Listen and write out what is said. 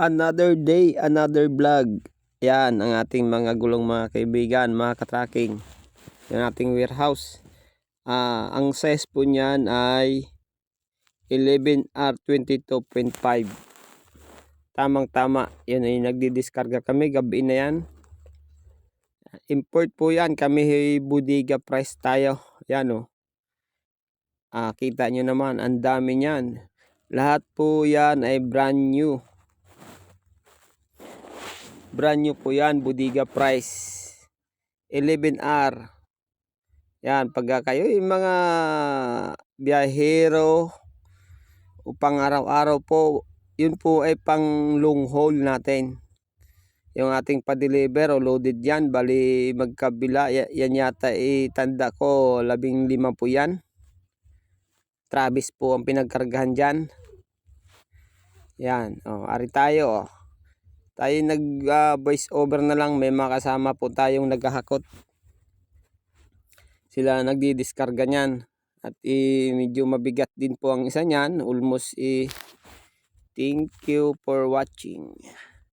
Another day, another vlog. Yan ang ating mga gulong mga kaibigan, mga katracking. Yung ating warehouse. Ang size po niyan ay 11R22.5. Tamang tama. Yan ay nagdidiskarga kami. Gabi na yan. Import po yan. Kami Bodega price tayo. Yan o. Kita nyo naman. Ang dami niyan. Lahat po yan ay brand new. Brand new po yan, Bodega price 11R. Yan, pagka kayo yung mga biyahero o pang araw-araw po, yun po ay pang long haul natin. Yung ating pa-deliver o loaded yan, bali magkabila, yan yata itanda ko 15 po yan. Travis po ang pinagkargahan dyan. Yan, ari tayo. Tayo nag voice over na lang, may mga kasama po tayong naghahakot. Sila nagdidiskarga niyan. At medyo mabigat din po ang isa niyan. Almost thank you for watching.